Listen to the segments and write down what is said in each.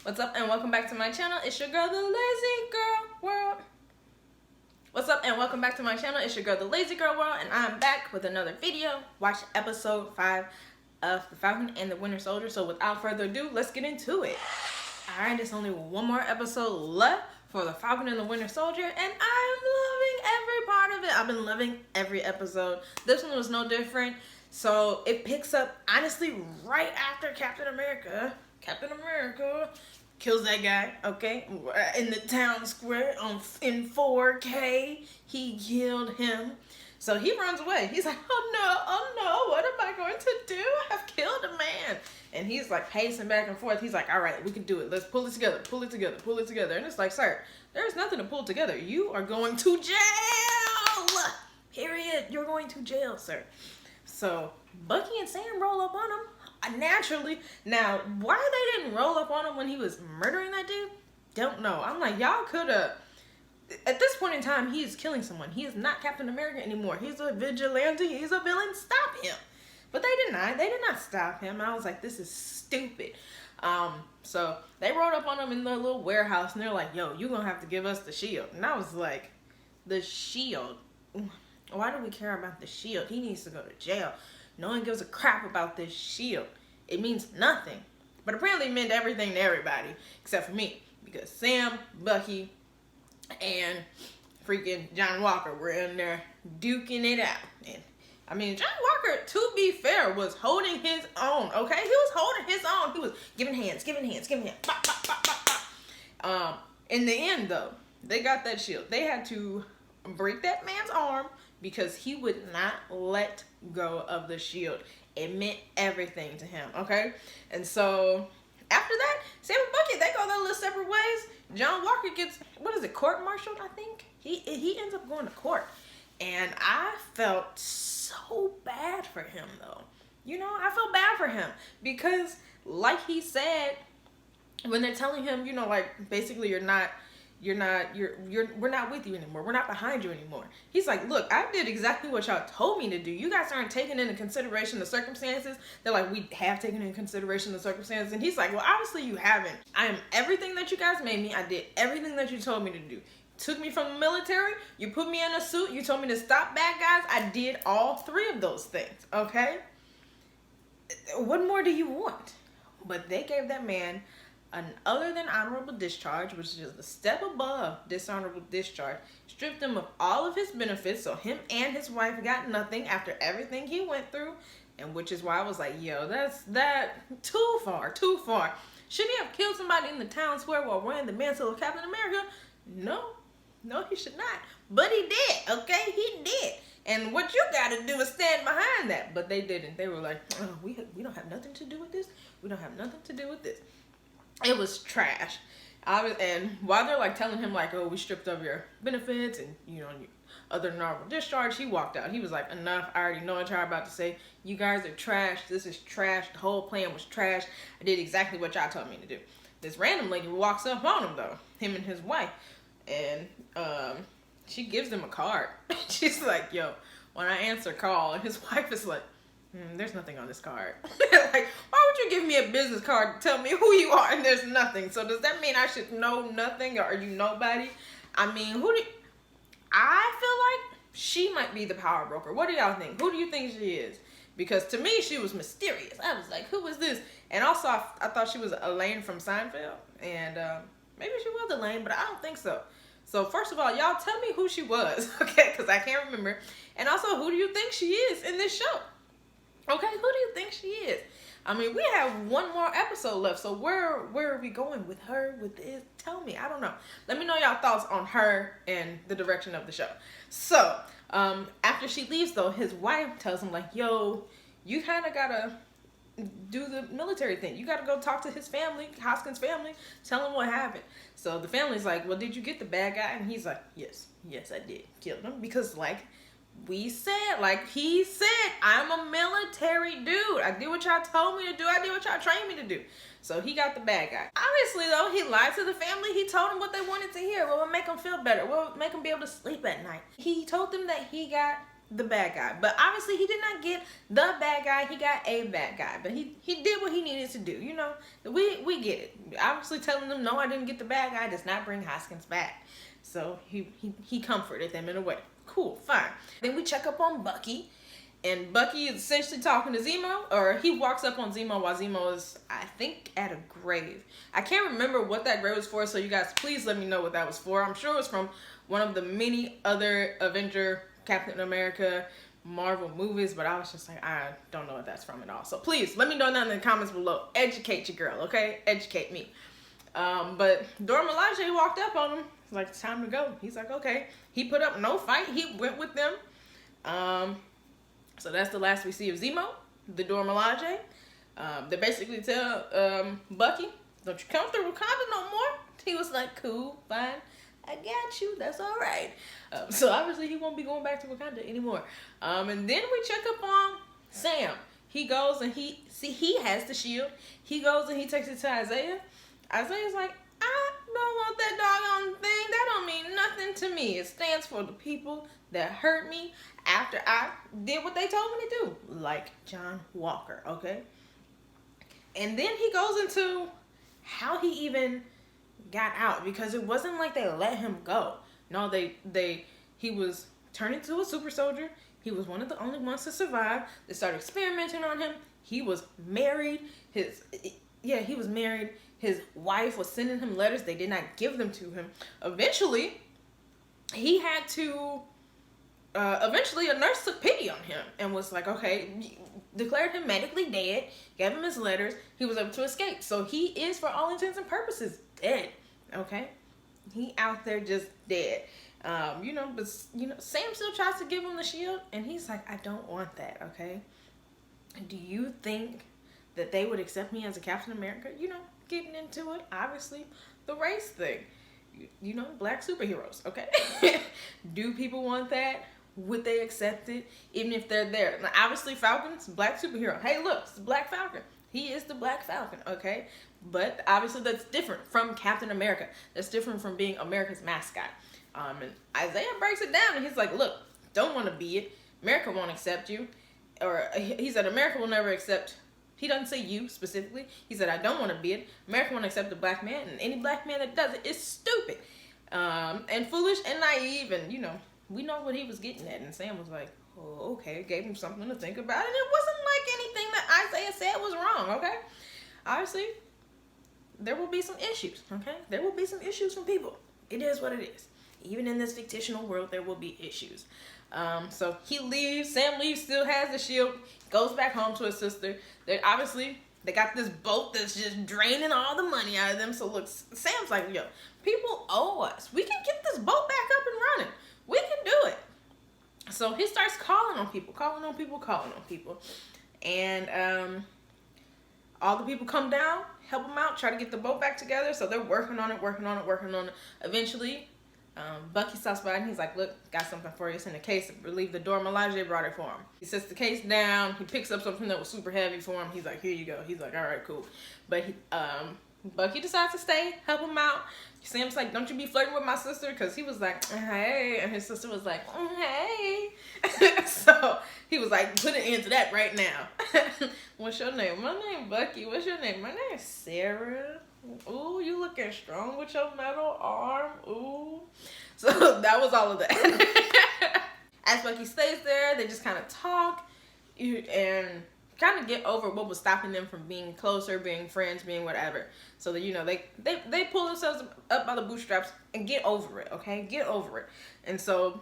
What's up and welcome back to my channel. It's your girl, the Lazy Girl World. What's up and welcome back to my channel. It's your girl, the Lazy Girl World, and I'm back with another video. Watch episode 5 of The Falcon and the Winter Soldier. So without further ado, let's get into it. Alright, there's only one more episode left for The Falcon and the Winter Soldier, and I'm loving every part of it. I've been loving every episode. This one was no different. So it picks up, honestly, right after Captain America kills that guy, okay, in the town square in 4K. He killed him. So he runs away. He's like, oh no, what am I going to do? I've killed a man. And he's like pacing back and forth. He's like, all right, we can do it. Let's pull it together, pull it together, pull it together. And it's like, sir, there's nothing to pull together. You are going to jail. Period. You're going to jail, sir. So Bucky and Sam roll up on him. Naturally. Now, why they didn't roll up on him when he was murdering that dude, don't know. I'm like, y'all could have. At this point in time, he is killing someone. He is not Captain America anymore. He's a vigilante. He's a villain. Stop him. But they did not. They did not stop him. I was like, this is stupid. So they rolled up on him in the little warehouse, and they're like, yo, you're going to have to give us the shield. And I was like, the shield? Why do we care about the shield? He needs to go to jail. No one gives a crap about this shield. It means nothing. But apparently it meant everything to everybody, except for me. Because Sam, Bucky, and freaking John Walker were in there duking it out. And I mean, John Walker, to be fair, was holding his own, okay? He was holding his own. He was giving hands. Pop, pop, pop, pop, pop. In the end, though, they got that shield. They had to break that man's arm because he would not let go of the shield. It meant everything to him, okay? And so after that, Sam and Bucky, they go their little separate ways. John Walker gets, court-martialed, I think? He ends up going to court. And I felt so bad for him, though. You know, I felt bad for him because, like he said, when they're telling him, you know, like, basically we're not with you anymore. We're not behind you anymore. He's like, look, I did exactly what y'all told me to do. You guys aren't taking into consideration the circumstances. They're like, we have taken into consideration the circumstances. And he's like, well, obviously you haven't. I am everything that you guys made me. I did everything that you told me to do. Took me from the military. You put me in a suit. You told me to stop bad guys. I did all 3 of those things. Okay? What more do you want? But they gave that man an other than honorable discharge, which is just a step above dishonorable discharge. Stripped him of all of his benefits, so him and his wife got nothing after everything he went through, and which is why I was like, yo, that's too far. Should he have killed somebody in the town square while wearing the mantle of Captain America? No, he should not. But he did, okay? He did. And what you gotta do is stand behind that. But they didn't. They were like, oh, we don't have nothing to do with this. We don't have nothing to do with this. It was trash. And while they're like telling him like, oh, we stripped of your benefits and, you know, other than honorable discharge, he walked out. He was like, enough. I already know what y'all about to say. You guys are trash. This is trash. The whole plan was trash. I did exactly what y'all told me to do. This random lady walks up on him, though, him and his wife. And she gives him a card. She's like, yo, when I answer call, and his wife is like, there's nothing on this card. Like, why would you give me a business card to tell me who you are and there's nothing? So does that mean I should know nothing, or are you nobody? I mean, I feel like she might be the power broker. What do y'all think? Who do you think she is? Because to me, she was mysterious. I was like, who is this? And also, I thought she was Elaine from Seinfeld. And maybe she was Elaine, but I don't think so. So first of all, y'all tell me who she was, okay? Because I can't remember. And also, who do you think she is in this show? Okay, who do you think she is? I mean, we have one more episode left, so where are we going with her, with this? Tell me, I don't know. Let me know y'all thoughts on her and the direction of the show. So, after she leaves, though, his wife tells him, like, yo, you kind of got to do the military thing. You got to go talk to his family, Hoskins' family, tell him what happened. So the family's like, well, did you get the bad guy? And he's like, yes, I did. Killed him because, like he said, I'm a military dude. I did what y'all told me to do. I did what y'all trained me to do. So he got the bad guy. Obviously, though, he lied to the family. He told them what they wanted to hear. What would make them feel better? What would make them be able to sleep at night? He told them that he got the bad guy. But obviously he did not get the bad guy, he got a bad guy. But he did what he needed to do, you know. We get it. Obviously telling them, no, I didn't get the bad guy does not bring Hoskins back. So he comforted them in a way. Cool, fine. Then we check up on Bucky. And Bucky is essentially talking to Zemo, or he walks up on Zemo while Zemo is, I think, at a grave. I can't remember what that grave was for, so you guys please let me know what that was for. I'm sure it was from one of the many other Avenger, Captain America, Marvel movies, but I was just like, I don't know what that's from at all. So please let me know down in the comments below. Educate your girl, okay? Educate me. But Dora Milaje walked up on him. He's like, it's time to go. He's like, okay. He put up no fight. He went with them. So that's the last we see of Zemo, the Dora Milaje. They basically tell Bucky, don't you come through Wakanda no more. He was like, cool, fine. I got you. That's all right. So obviously he won't be going back to Wakanda anymore. And then we check up on Sam. He goes and he has the shield. He goes and he takes it to Isaiah. Isaiah's like, I don't want that doggone thing. That don't mean nothing to me. It stands for the people that hurt me after I did what they told me to do. Like John Walker, okay? And then he goes into how he even got out, because it wasn't like they let him go. No, he was turned into a super soldier. He was one of the only ones to survive. They started experimenting on him. He was married. He was married. His wife was sending him letters. They did not give them to him. Eventually, he had to. Eventually, a nurse took pity on him and was like, okay, declared him medically dead, gave him his letters. He was able to escape. So he is, for all intents and purposes, dead. Okay? He out there just dead. But Sam still tries to give him the shield, and he's like, I don't want that, okay? Do you think that they would accept me as a Captain America? Getting into it, obviously, the race thing. Black superheroes, okay? Do people want that? Would they accept it, even if they're there? Now, obviously, Falcon's black superhero. Hey, look, it's Black Falcon. He is the Black Falcon, okay? But obviously, that's different from Captain America. That's different from being America's mascot. And Isaiah breaks it down, and he's like, look, don't want to be it. America won't accept you. Or he said, America will never accept. He doesn't say you specifically. He said, I don't want to be it. America won't accept a black man, and any black man that does it is stupid. And foolish and naive, and, we know what he was getting at. And Sam was like, oh, okay. Gave him something to think about. And it wasn't like anything that Isaiah said was wrong, okay? Obviously, there will be some issues, okay? There will be some issues from people. It is what it is. Even in this fictional world, there will be issues. So he leaves. Sam leaves, still has the shield, goes back home to his sister. They got this boat that's just draining all the money out of them. So look, Sam's like, yo, people owe us. We can get this boat back up and running. We can do it. So he starts calling on people. And all the people come down, help him out, try to get the boat back together. So they're working on it. Eventually, Bucky stops by and he's like, look, got something for you. It's in a case. I believe the Dora Milaje brought it for him. He sets the case down. He picks up something that was super heavy for him. He's like, here you go. He's like, all right, cool. But Bucky decides to stay, help him out. Sam's like, don't you be flirting with my sister? Because he was like, hey. And his sister was like, hey. So he was like, put an end to that right now. What's your name? My name Bucky. What's your name? My name is Sarah. Ooh, you looking strong with your metal arm. Ooh. So that was all of that. As Bucky stays there, they just kind of talk and kind of get over what was stopping them from being closer, being friends, being whatever. So that, they pull themselves up by the bootstraps and get over it, okay? Get over it. And so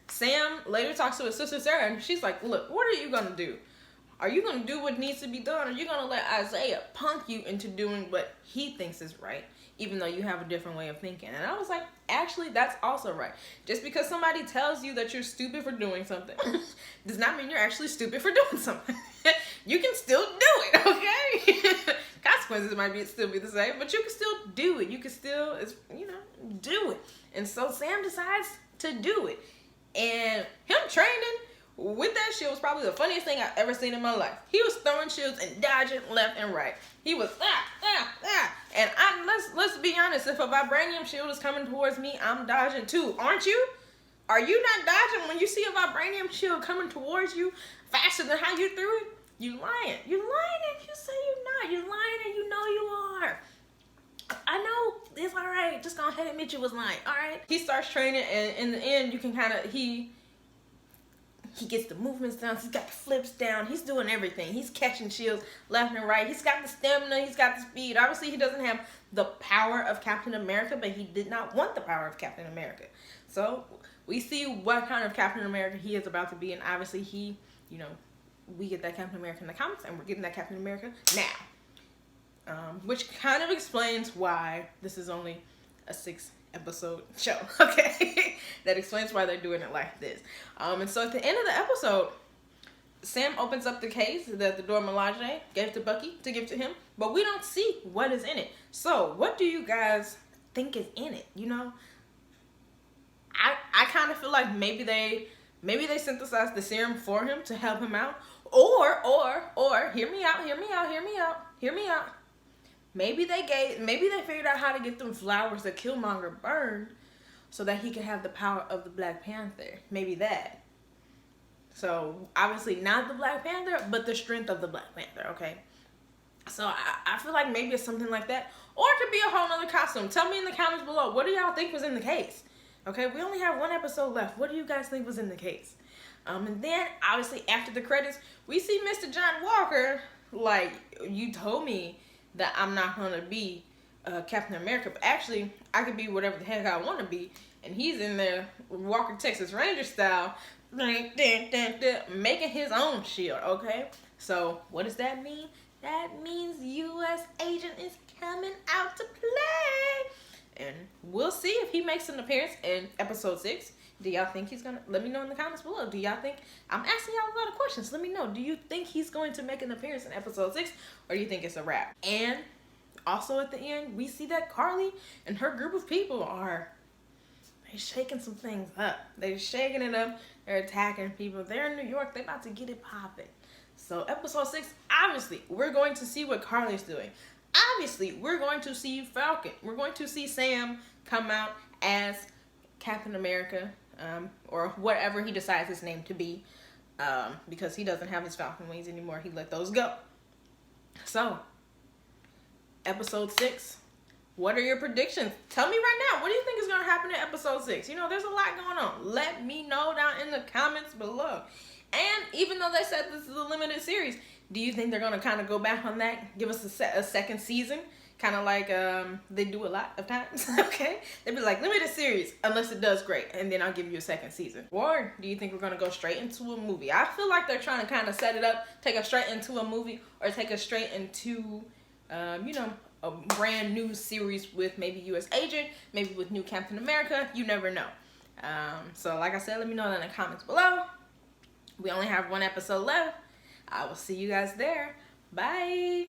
Sam later talks to his sister Sarah, and she's like, look, what are you going to do? Are you going to do what needs to be done? Or are you going to let Isaiah punk you into doing what he thinks is right, even though you have a different way of thinking? And I was like, actually, that's also right. Just because somebody tells you that you're stupid for doing something does not mean you're actually stupid for doing something. You can still do it, okay? Consequences might still be the same, but you can still do it. You can still, do it. And so Sam decides to do it. And him training with that shield was probably the funniest thing I've ever seen in my life. He was throwing shields and dodging left and right. He was And let's be honest, if a vibranium shield is coming towards me, I'm dodging too, aren't you? Are you not dodging when you see a vibranium shield coming towards you faster than how you threw it? You lying. You lying and you say you're not. You lying and you know you are. I know, it's alright. Just go ahead and admit you was lying, alright? He starts training, and in the end, you can kind of, he gets the movements down. He's got the flips down. He's doing everything. He's catching shields left and right. He's got the stamina. He's got the speed. Obviously, he doesn't have the power of Captain America, but he did not want the power of Captain America. So, we see what kind of Captain America he is about to be, and obviously, he, you know, we get that Captain America in the comics, and we're getting that Captain America now. Which kind of explains why this is only a 6-episode show, okay? That explains why they're doing it like this. And so at the end of the episode, Sam opens up the case that the Dora Milaje gave to Bucky to give to him, but we don't see what is in it. So what do you guys think is in it? You know, I kind of feel like maybe they synthesized the serum for him to help him out, or hear me out. Maybe they figured out how to get them flowers that Killmonger burned so that he could have the power of the Black Panther. Maybe that. So, obviously not the Black Panther, but the strength of the Black Panther, okay? So, I feel like maybe it's something like that. Or it could be a whole nother costume. Tell me in the comments below, what do y'all think was in the case? Okay, we only have 1 episode left. What do you guys think was in the case? And then, obviously, after the credits, we see Mr. John Walker, like, you told me that I'm not going to be Captain America, but actually, I could be whatever the heck I want to be, and he's in there, Walker Texas Ranger style, making his own shield, okay? So, what does that mean? That means U.S. Agent is coming out to play, and we'll see if he makes an appearance in episode 6. Do y'all think he's gonna? Let me know in the comments below. Do y'all think? I'm asking y'all a lot of questions. Let me know. Do you think he's going to make an appearance in episode 6, or do you think it's a wrap? And also at the end, we see that Carly and her group of people they're shaking some things up. They're shaking it up. They're attacking people. They're in New York. They're about to get it popping. So episode 6, obviously, we're going to see what Carly's doing. Obviously, we're going to see Falcon. We're going to see Sam come out as Captain America. Or whatever he decides his name to be, because he doesn't have his Falcon wings anymore. He let those go. So, episode 6, what are your predictions? Tell me right now, what do you think is going to happen in episode 6? You know, there's a lot going on. Let me know down in the comments below. And even though they said this is a limited series, do you think they're going to kind of go back on that, give us a second season? Kind of like they do a lot of times, okay? They'd be like, limited series, unless it does great, and then I'll give you a second season. Or do you think we're going to go straight into a movie? I feel like they're trying to kind of set it up, take us straight into a movie, or take us straight into, you know, a brand new series with maybe U.S. Agent, maybe with new Captain America. You never know. So like I said, let me know in the comments below. We only have 1 episode left. I will see you guys there. Bye.